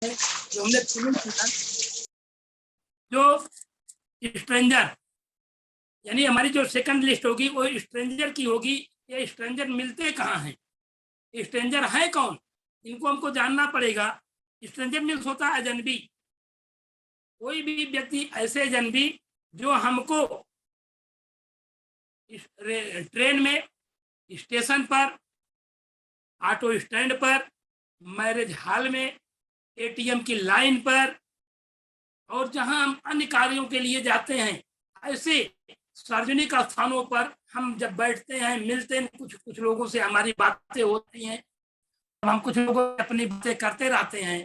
जो हमने फिल्म किया, जो स्ट्रेंजर, यानी हमारी जो सेकंड लिस्ट होगी वो स्ट्रेंजर की होगी। ये स्ट्रेंजर मिलते कहाँ हैं, स्ट्रेंजर है कौन, इनको हमको जानना पड़ेगा। स्ट्रेंजर मीन्स होता है अजनबी, कोई भी व्यक्ति ऐसे अजनबी जो हमको ट्रेन में, स्टेशन पर, ऑटो स्टैंड पर, मैरिज हॉल में, एटीएम की लाइन पर, और जहां हम अन्य कार्यों के लिए जाते हैं, ऐसे सार्वजनिक स्थानों पर हम जब बैठते हैं, मिलते हैं, कुछ लोगों से हमारी बातें होती हैं, हम कुछ लोगों से अपनी बातें करते रहते हैं,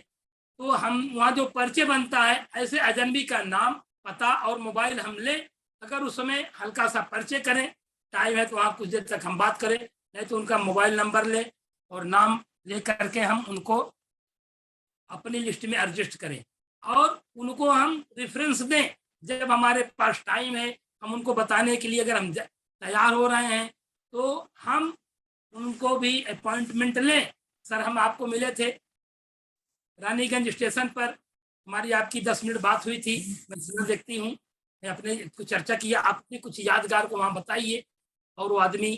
तो हम वहाँ जो परिचय बनता है, ऐसे अजनबी का नाम, पता और मोबाइल हम ले, अगर उस समय हल्का सा परिचय करें, टाइम है तो वहाँ कुछ देर तक हम बात करें, नहीं तो उनका मोबाइल नंबर ले और नाम ले करके हम उनको अपनी लिस्ट में एडजस्ट करें, और उनको हम रेफरेंस दें। जब हमारे पास टाइम है, हम उनको बताने के लिए अगर हम तैयार हो रहे हैं, तो हम उनको भी अपॉइंटमेंट लें। सर हम आपको मिले थे रानीगंज स्टेशन पर, हमारी आपकी 10 मिनट बात हुई थी, मैं देखती हूँ, मैं अपने कुछ चर्चा किया, आपने कुछ यादगार को वहाँ बताइए। और वो आदमी,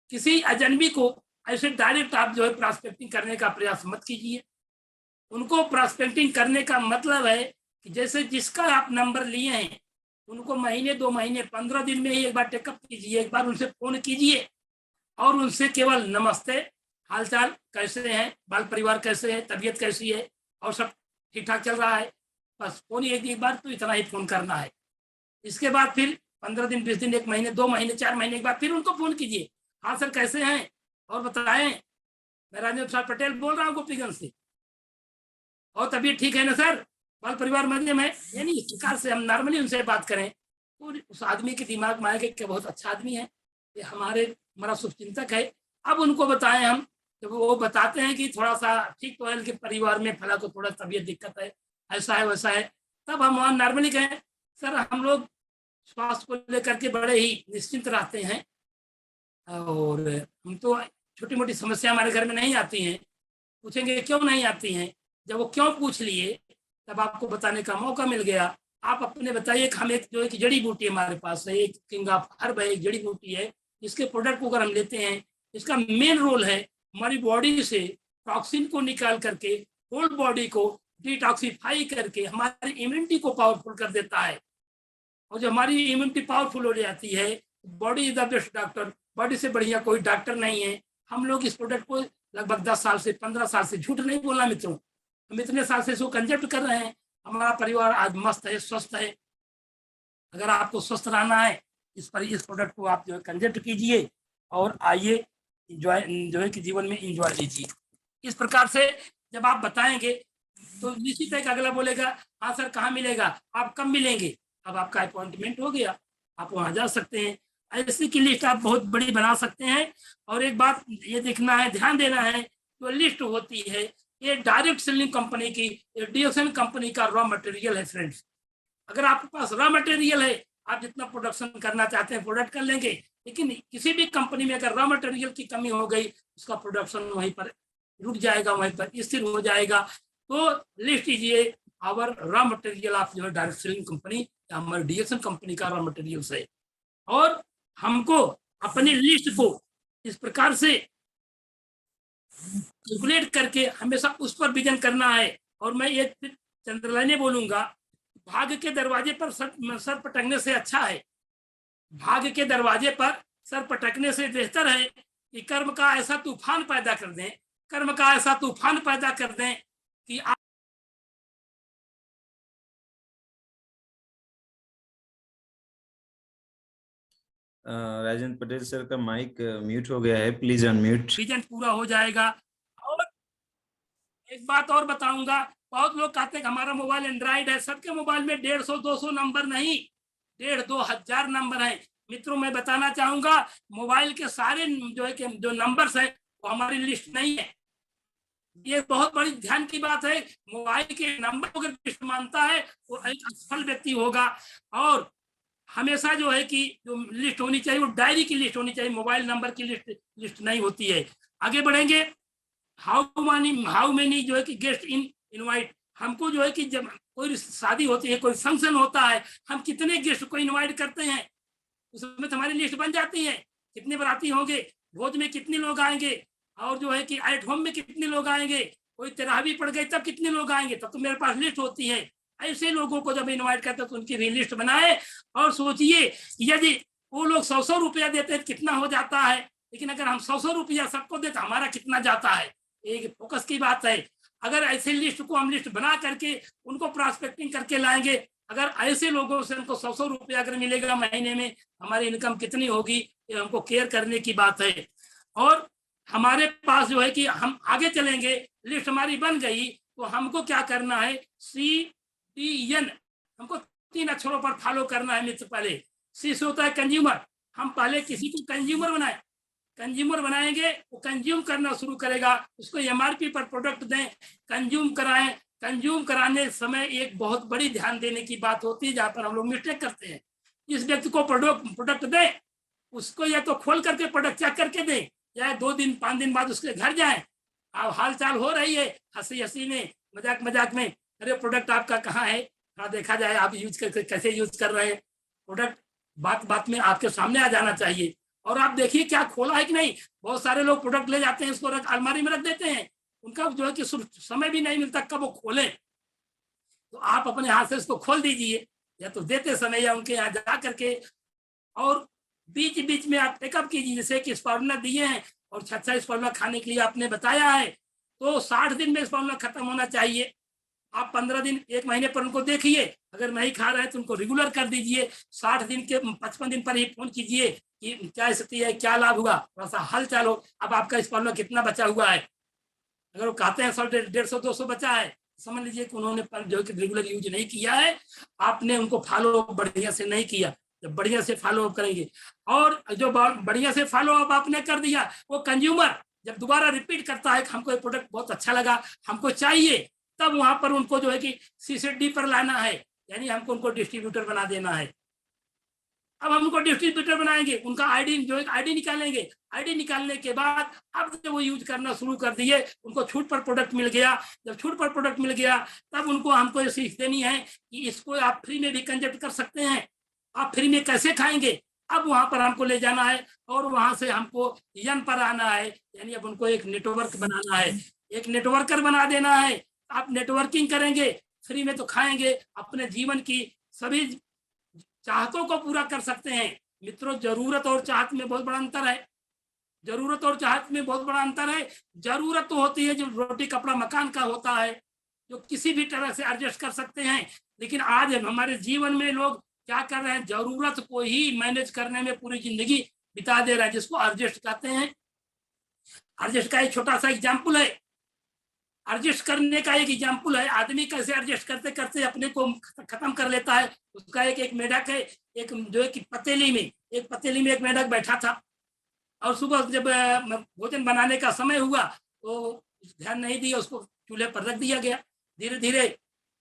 किसी अजनबी को ऐसे डायरेक्ट आप जो है प्रॉस्पेक्टिंग करने का प्रयास मत कीजिए। उनको प्रॉस्पेक्टिंग करने का मतलब है कि जैसे जिसका आप नंबर लिए हैं, उनको महीने 2 महीने 15 दिन में ही एक बार टेकअप कीजिए, एक बार उनसे फोन कीजिए और उनसे केवल नमस्ते, हालचाल कैसे हैं, बाल परिवार कैसे है, तबीयत कैसी है, और सब ठीक ठाक चल रहा है, बस फोन एक बार तो इतना ही फोन करना है। इसके बाद फिर 15 दिन 20 दिन 1 महीने 2 महीने 4 महीने के बाद फिर उनको फोन कीजिए, हाँ सर कैसे हैं और बताएं, मैं राजेंद्र प्रसाद पटेल बोल रहा हूँ गोपीगंज से, और तबीयत ठीक है ना सर, बाल परिवार मजे में, यानी इस प्रकार से हम नॉर्मली उनसे बात करें, तो उस आदमी के दिमाग में आएगा कि बहुत अच्छा आदमी है, ये हमारा शुभचिंतक है। अब उनको बताएं हम, जब वो बताते हैं कि थोड़ा सा ठीक तो है कि परिवार में फला को थोड़ा तबीयत दिक्कत है, ऐसा है वैसा है, तब हम वहाँ नॉर्मली कहें सर हम लोग स्वास्थ्य को लेकर के बड़े ही निश्चिंत रहते हैं, और हम तो छोटी मोटी समस्या हमारे घर में नहीं आती हैं। पूछेंगे क्यों नहीं आती हैं, जब वो क्यों पूछ लिए तब आपको बताने का मौका मिल गया। आप अपने बताइए कि हम एक जो एक जड़ी बूटी हमारे पास है, एक किंग ऑफ हर्ब है, एक जड़ी बूटी है, इसके प्रोडक्ट को अगर हम लेते हैं, इसका मेन रोल है हमारी बॉडी से टॉक्सिन को निकाल करके होल बॉडी को डिटॉक्सिफाई करके हमारी इम्यूनिटी को पावरफुल कर देता है, और जब हमारी इम्यूनिटी पावरफुल हो जाती है, body is the best doctor, body से बढ़िया कोई डॉक्टर नहीं है। हम लोग इस प्रोडक्ट को लगभग 10 साल से 15 साल से, झूठ नहीं बोलना मित्रों, हम इतने साल से इसको कंजेप्ट कर रहे हैं, हमारा परिवार आज मस्त है, स्वस्थ है। अगर आपको स्वस्थ रहना है, इस प्रोडक्ट को आप जो है कंजेप्ट कीजिए और आइए इंजॉय जो है कि जीवन में इंजॉय लीजिए। इस प्रकार से जब आप बताएंगे तो निश्चित है कि अगला बोलेगा हाँ सर कहाँ मिलेगा, आप कब मिलेंगे, अब आपका अपॉइंटमेंट हो गया, आप वहाँ जा सकते हैं। ऐसी की लिस्ट आप बहुत बड़ी बना सकते हैं। और एक बात ये देखना है, ध्यान देना है, जो लिस्ट होती है ये डायरेक्ट सेलिंग कंपनी की, डीएसएन कंपनी का रॉ मटेरियल है फ्रेंड्स। अगर आपके पास रॉ मटेरियल है, आप जितना प्रोडक्शन करना चाहते हैं प्रोडक्ट कर लेंगे, लेकिन किसी भी कंपनी में अगर रॉ मटेरियल की कमी हो गई, उसका प्रोडक्शन वहीं पर रुक जाएगा, वहीं पर स्थिर हो जाएगा। तो लिस्ट कीजिए आवर रॉ मटेरियल आप जो है डायरेक्ट सेलिंग कंपनी या हमारे डीएसएन कंपनी का रॉ मटेरियल है, और हमको अपनी लिस्ट को इस प्रकार से कैलकुलेट करके हमेशा उस पर विजन करना है। और मैं एक चंद्रलाइने बोलूंगा, भाग्य के दरवाजे पर सर पटकने से अच्छा है, भाग्य के दरवाजे पर सर पटकने से बेहतर है कि कर्म का ऐसा तूफान पैदा कर दें, कर्म का ऐसा तूफान पैदा कर दें कि आप राजेंद्र पटेल सर का माइक म्यूट हो गया है, प्लीज अनम्यूट। विजन पूरा हो जाएगा। और एक बात और बताऊंगा, बहुत लोग कहते हैं कि हमारा मोबाइल एंड्रॉइड है, सबके मोबाइल में 150-200 नंबर नहीं, 1,500-2,000 नंबर है। मित्रों मैं बताना चाहूंगा, मोबाइल के सारे जो है कि जो नंबर्स है वो हमारी लिस्ट नहीं है। ये बहुत बड़ी ध्यान की बात है, मोबाइल के नंबर को अगर लिस्ट मानता है वो एक असफल व्यक्ति होगा। और हमेशा जो है कि जो लिस्ट होनी चाहिए वो डायरी की लिस्ट होनी चाहिए, मोबाइल नंबर की लिस्ट नहीं होती है। आगे बढ़ेंगे, हाउ मेनी जो है कि गेस्ट इनवाइट, हमको जो है कि जब कोई शादी होती है, कोई फंक्शन होता है, हम कितने गेस्ट को इनवाइट करते हैं, उसमें हमारी लिस्ट बन जाती है, कितने बाराती होंगे, भोज में कितने लोग आएंगे, और जो है कि एट होम में कितने लोग आएंगे, कोई तरावी पड़ गई तब कितने लोग आएंगे, तब तो मेरे पास लिस्ट होती है। ऐसे लोगों को जब इनवाइट करते तो उनकी भी लिस्ट बनाए, और सोचिए यदि वो लोग 100 रुपया देते हैं कितना हो जाता है, लेकिन अगर हम 100 रुपया सबको देते हमारा कितना जाता है, एक फोकस की बात है। अगर ऐसे लिस्ट को हम लिस्ट बना करके उनको प्रॉस्पेक्टिंग करके लाएंगे, अगर ऐसे लोगों से हमको 100 रुपया अगर मिलेगा महीने में, हमारी इनकम कितनी होगी, ये हमको केयर करने की बात है। और हमारे पास जो है कि हम आगे चलेंगे, लिस्ट हमारी बन गई, तो हमको क्या करना है, CDN हमको 3 अक्षरों पर फॉलो करना है मित्र। पहले सी से होता है कंज्यूमर, हम पहले किसी को कंज्यूमर बनाए, कंज्यूमर बनाएंगे, वो कंज्यूम करना शुरू करेगा, उसको MRP पर प्रोडक्ट दें, कंज्यूम कराएं। कंज्यूम कराने समय एक बहुत बड़ी ध्यान देने की बात होती है, जहां पर हम लोग मिस्टेक करते हैं। जिस व्यक्ति को प्रोडक्ट दें, उसको या तो खोल करके प्रोडक्ट चेक करके दें, या 2 दिन 5 दिन बाद उसके घर जाएं, अब हाल चाल हो रही है, हंसी हंसी में, मजाक मजाक में, अरे प्रोडक्ट आपका कहाँ है, देखा जाए आप यूज करके कैसे यूज कर रहे हैं। प्रोडक्ट बात बात में आपके सामने आ जाना चाहिए, और आप देखिए क्या खोला है कि नहीं। बहुत सारे लोग प्रोडक्ट ले जाते हैं, उसको अलमारी में रख देते हैं, उनका जो है कि समय भी नहीं मिलता कब वो खोले। तो आप अपने हाथ से उसको खोल दीजिए, या तो देते समय या उनके यहाँ जा करके, और बीच बीच में आप टेकअप कीजिए। जैसे कि स्पारुलिना दिए हैं और 6 स्पारुलिना खाने के लिए आपने बताया है, तो 60 दिन में स्पारुलिना खत्म होना चाहिए। आप 15 दिन 1 महीने पर उनको देखिए, अगर नहीं खा रहे हैं तो उनको रेगुलर कर दीजिए। 60 दिन के 55 दिन पर ही फोन कीजिए कि क्या स्थिति है, क्या लाभ हुआ, थोड़ा सा हल चाल हो, अब आपका स्पारुलिना कितना बचा हुआ है। अगर वो कहते हैं 100 150 200 बचा है, समझ लीजिए कि उन्होंने जो कि रेगुलर यूज नहीं किया है, आपने उनको फॉलो बढ़िया से नहीं किया। जब बढ़िया से फॉलो अप करेंगे, और जो बढ़िया से फॉलो अप आपने कर दिया, वो कंज्यूमर जब दोबारा रिपीट करता है कि हमको ये प्रोडक्ट बहुत अच्छा लगा, हमको चाहिए, तब वहां पर उनको जो है कि C से D पर लाना है, यानी हमको उनको डिस्ट्रीब्यूटर बना देना है। अब हम उनको डिस्ट्रीब्यूटर बनाएंगे, उनका आईडी जो है आईडी निकालेंगे, आईडी निकालने के बाद अब जब वो यूज करना शुरू कर दिए, उनको छूट पर प्रोडक्ट मिल गया। जब छूट पर प्रोडक्ट मिल गया, तब उनको हमको ये सीख देनी है कि इसको आप फ्री में भी कंजेक्ट कर सकते हैं। आप फ्री में कैसे खाएंगे, अब वहां पर हमको ले जाना है, और वहां से हमको यन पर आना है, यानी अब उनको एक नेटवर्क बनाना है, एक नेटवर्कर बना देना है। आप नेटवर्किंग करेंगे, फ्री में तो खाएंगे, अपने जीवन की सभी चाहतों को पूरा कर सकते हैं। मित्रों, जरूरत और चाहत में बहुत बड़ा अंतर है। जरूरत और चाहत में बहुत बड़ा अंतर है। जरूरत तो होती है जो रोटी कपड़ा मकान का होता है, जो किसी भी तरह से एडजस्ट कर सकते हैं। लेकिन आज हमारे जीवन में लोग क्या कर रहे हैं, जरूरत को ही मैनेज करने में पूरी जिंदगी बिता दे रहे हैं, जिसको एडजस्ट कहते हैं। एडजस्ट का एक छोटा सा एग्जाम्पल है, एडजस्ट करने का एक एग्जाम्पल है, आदमी कैसे एडजस्ट करते करते अपने को खत्म कर लेता है। उसका एक मेढक है, एक जो है कि पतीली में एक मेढक बैठा था, और सुबह जब भोजन बनाने का समय हुआ तो ध्यान नहीं दिया, उसको चूल्हे पर रख दिया गया। धीरे धीरे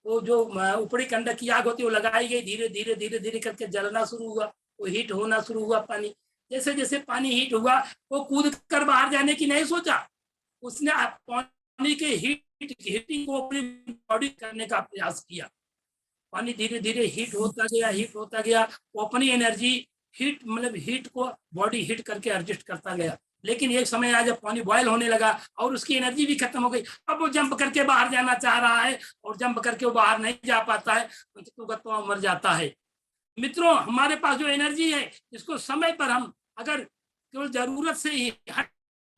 वो जो ऊपरी कंडक की आग होती है वो लगाई गई, धीरे धीरे धीरे धीरे करके जलना शुरू हुआ, वो हीट होना शुरू हुआ पानी। जैसे जैसे पानी हीट हुआ, वो कूद कर बाहर जाने की नहीं सोचा, उसने पानी के हीटिंग को अपनी बॉडी करने का प्रयास किया। पानी धीरे धीरे हीट होता गया, वो अपनी एनर्जी हीट मतलब हीट को बॉडी हीट करके एडजस्ट करता गया। लेकिन एक समय आया जब पानी बॉयल होने लगा और उसकी एनर्जी भी खत्म हो गई, अब वो जंप करके बाहर जाना चाह रहा है, और जंप करके वो बाहर नहीं जा पाता है, तो मर जाता है। मित्रों, हमारे पास जो एनर्जी है, इसको समय पर हम अगर केवल जरूरत से ही हट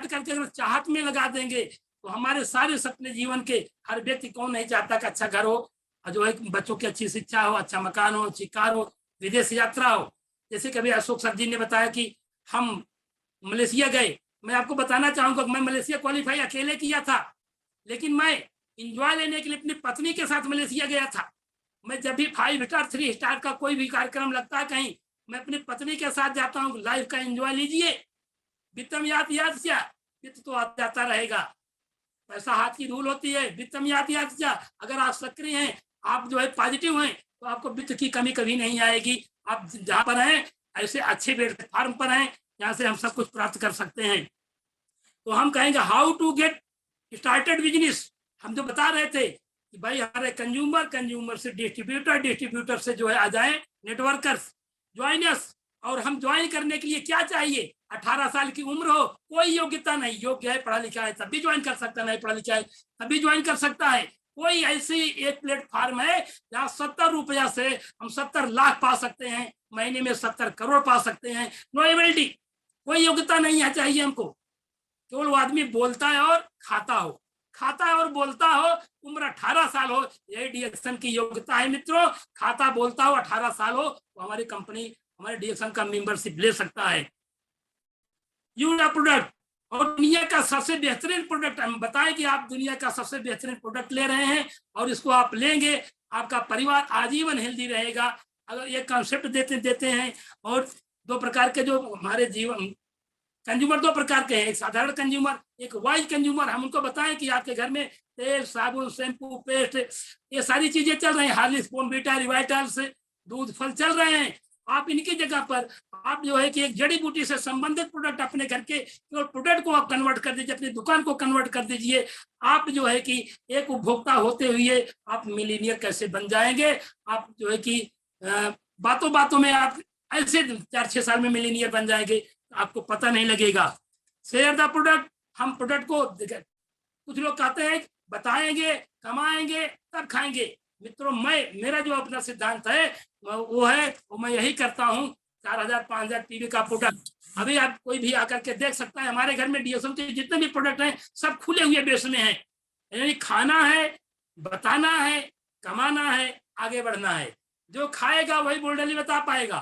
करके अगर चाहत में लगा देंगे, तो हमारे सारे सपने जीवन के, हर व्यक्ति कौन नहीं चाहता कि अच्छा घर हो, जो है बच्चों की अच्छी शिक्षा हो, अच्छा मकान हो, अच्छी कार हो, विदेश यात्रा हो। जैसे कभी अशोक सर जी ने बताया कि हम मलेशिया गए। मैं आपको बताना चाहूंगा, मैं मलेशिया क्वालिफाई अकेले किया था, लेकिन मैं इंजॉय लेने के लिए अपनी पत्नी के साथ मलेशिया गया था। मैं जब भी 5 स्टार 3 स्टार का कोई भी कार्यक्रम लगता है कहीं, मैं अपनी पत्नी के साथ जाता हूँ। लाइफ का एंजॉय लीजिए, वित्तम याद क्या, वित्त तो आ जाता रहेगा, पैसा हाथ की धूल होती है। वित्तम याद क्या, अगर आप सक्रिय हैं, आप जो है पॉजिटिव हैं, तो आपको वित्त की कमी कभी नहीं आएगी। आप जहाँ पर हैं ऐसे अच्छे प्लेटफॉर्म पर हैं, यहाँ से हम सब कुछ प्राप्त कर सकते हैं। तो हम कहेंगे how to get started business, हम जो बता रहे थे कि भाई हमारे कंज्यूमर से डिस्ट्रीब्यूटर से जो है आ जाए नेटवर्कर्स, ज्वाइनर्स। और हम ज्वाइन करने के लिए क्या चाहिए? 18 साल की उम्र हो, कोई योग्यता नहीं, योग्य है, पढ़ा लिखा है तभी ज्वाइन कर सकता, नहीं पढ़ा लिखा है तभी ज्वाइन कर सकता है। कोई ऐसी एक प्लेटफॉर्म है जहाँ 70 रुपया से हम 70 लाख पा सकते हैं, महीने में 70 करोड़ पा सकते हैं। नो एबिलिटी, कोई योग्यता नहीं है चाहिए हमको, केवल वो आदमी बोलता है और खाता हो, खाता है और बोलता हो, उम्र 18 साल हो, यही डीएक्सन की योग्यता है मित्रों। खाता बोलता हो, 18 साल हो, तो हमारी कंपनी हमारे डीएक्सन का मेंबरशिप ले सकता है। यूरा प्रोडक्ट और दुनिया का सबसे बेहतरीन प्रोडक्ट, हम बताएं कि आप दुनिया का सबसे बेहतरीन प्रोडक्ट ले रहे हैं और इसको आप लेंगे, आपका परिवार आजीवन हेल्दी रहेगा। अगर ये कॉन्सेप्ट देते हैं। और दो प्रकार के जो हमारे जीवन कंज्यूमर दो प्रकार के हैं, एक साधारण कंज्यूमर, एक वाइज कंज्यूमर। हम उनको बताएं कि आपके घर में तेल, साबुन, शैम्पू, पेस्ट, ये सारी चीजें चल रही हैं, हार्लिक्स, बोर्नवीटा, रिवाइटल्स, दूध, फल चल रहे हैं। आप इनकी जगह पर आप जो है कि एक जड़ी बूटी से संबंधित प्रोडक्ट अपने घर के प्रोडक्ट को आप कन्वर्ट कर दीजिए, अपनी दुकान को कन्वर्ट कर दीजिए। आप जो है कि एक उपभोक्ता होते हुए आप मिलीनियर कैसे बन जाएंगे? आप जो है कि बातों बातों में आप ऐसे 4-6 साल में मिलीनियर बन जाएंगे, आपको पता नहीं लगेगा। शेयर द प्रोडक्ट, हम प्रोडक्ट को, कुछ लोग कहते हैं बताएंगे, कमाएंगे, तब खाएंगे। मित्रों, मेरा जो अपना सिद्धांत है वो है, वो मैं यही करता हूँ। 4000-5000 टीवी का प्रोडक्ट अभी आप कोई भी आकर के देख सकता है। हमारे घर में डीएसएम के जितने भी प्रोडक्ट हैं सब खुले हुए बेस में हैं। यानी खाना है, बताना है, कमाना है, आगे बढ़ना है। जो खाएगा वही बोल्डली बता पाएगा,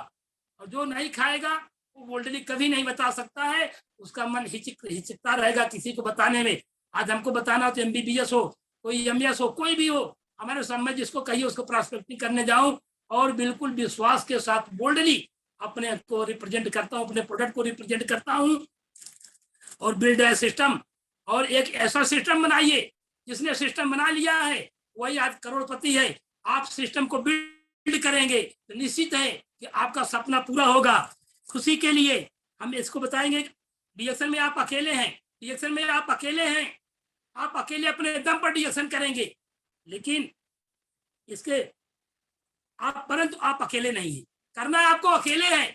और जो नहीं खाएगा वो बोल्डली कभी नहीं बता सकता है। उसका मन हिचकता रहेगा किसी को बताने में। आज हमको बताना हो तो एमबीबीएस हो, कोई एमएस हो, कोई भी हो, हमारे सामने जिसको कहिए उसको प्रॉस्पेक्टिंग करने जाऊं और बिल्कुल विश्वास के साथ बोल्डली अपने को रिप्रेजेंट करता हूं, अपने प्रोडक्ट को रिप्रेजेंट करता हूं। और बिल्ड है सिस्टम, और एक ऐसा सिस्टम बनाइए, जिसने सिस्टम बना लिया है वही आज करोड़पति है। आप सिस्टम को बिल्ड करेंगे तो निश्चित है कि आपका सपना पूरा होगा। खुशी के लिए हम इसको बताएंगे, डीएक्सन में आप अकेले हैं, डीएक्सन में आप अकेले हैं, आप अकेले अपने दम पर डीएक्सन करेंगे, लेकिन इसके आप, परंतु आप अकेले नहीं है, करना आपको अकेले है,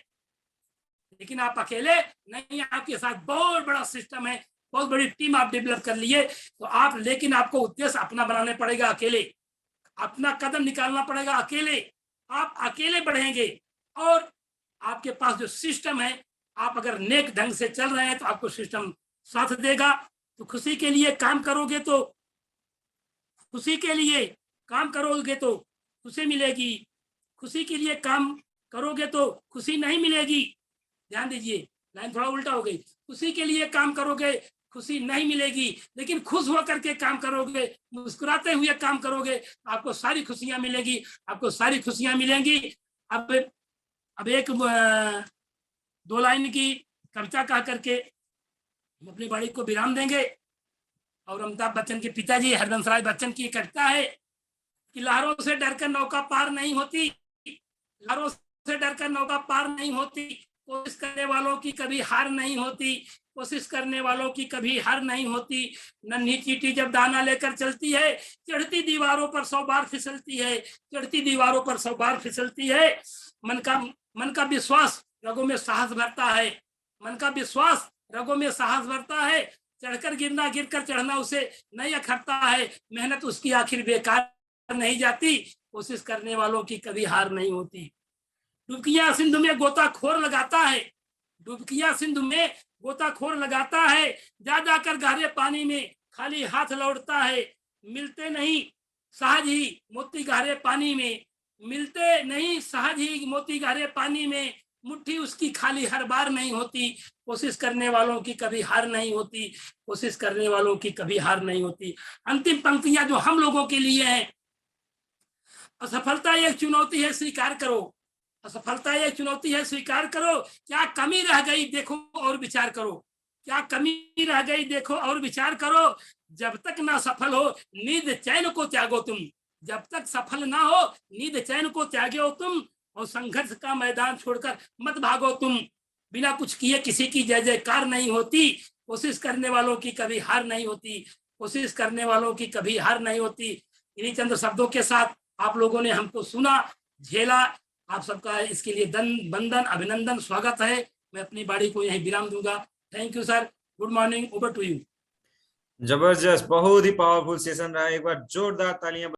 लेकिन आप अकेले नहीं, आपके साथ बहुत बड़ा सिस्टम है, बहुत बड़ी टीम आप डेवलप कर लिए तो आप, लेकिन आपको उद्देश्य अपना बनाने पड़ेगा अकेले, अपना कदम निकालना पड़ेगा अकेले। आप अकेले बढ़ेंगे और आपके पास जो सिस्टम है, आप अगर नेक ढंग से चल रहे हैं तो आपको सिस्टम साथ देगा। तो खुशी के लिए काम करोगे तो, खुशी के लिए काम करोगे तो खुशी मिलेगी, खुशी के लिए काम करोगे तो खुशी नहीं मिलेगी। ध्यान दीजिए, लाइन थोड़ा उल्टा हो गई। खुशी के लिए काम करोगे खुशी नहीं मिलेगी, लेकिन खुश होकर के काम करोगे, मुस्कुराते हुए काम करोगे, आपको सारी खुशियां मिलेगी, आपको सारी खुशियां मिलेंगी। अब एक 2 लाइन की कविता कह करके हम अपनी वाणी को विराम देंगे। और अमिताभ बच्चन के पिताजी हरवंश राय बच्चन की कविता है कि लहरों से डरकर नौका पार नहीं होती, लहरों से डरकर नौका पार नहीं होती, कोशिश करने वालों की कभी हार नहीं होती, कोशिश करने वालों की कभी हार नहीं होती। नन्ही चींटी जब दाना लेकर चलती है, चढ़ती दीवारों पर 100 बार फिसलती है, चढ़ती दीवारों पर 100 बार फिसलती है। मन का विश्वास रगों में साहस भरता है, मन का विश्वास रगों में साहस भरता है। चढ़कर गिरना, गिरकर चढ़ना उसे नहीं अखरता है, मेहनत उसकी आखिर बेकार नहीं जाती, कोशिश करने वालों की कभी हार नहीं होती। डुबकियां सिंधु में गोताखोर लगाता है, डुबकियां सिंधु में गोताखोर लगाता है, जा जाकर गहरे पानी में खाली हाथ लौटता है। मिलते नहीं सहज ही मोती गहरे पानी में, मिलते नहीं सहज ही मोती गहरे पानी में, मुट्ठी उसकी खाली हर बार नहीं होती, कोशिश करने वालों की कभी हार नहीं होती, कोशिश करने वालों की कभी हार नहीं होती। अंतिम पंक्तियां जो हम लोगों के लिए हैं, असफलता एक चुनौती है स्वीकार करो, असफलता एक चुनौती है स्वीकार करो, क्या कमी रह गई देखो और विचार करो, क्या कमी रह गई देखो और विचार करो। जब तक ना सफल हो नींद चैन को त्यागो तुम, जब तक सफल ना हो नींद चैन को त्यागो तुम, और संघर्ष का मैदान छोड़कर मत भागो तुम। बिना कुछ किए किसी की जय जयकार नहीं होती, कोशिश करने वालों की कभी हार नहीं होती। कोशिश करने वालों की कभी हार नहीं होती। इन्हीं चंद शब्दों के साथ आप लोगों ने हमको सुना, झेला, आप सबका इसके लिए वंदन, अभिनंदन, स्वागत है। मैं अपनी बाड़ी को यहीं विराम दूंगा। Thank you sir, good morning, over to you. जबरदस्त, बहुत ही पावरफुल सेशन रहा। एक बार जोरदार तालियां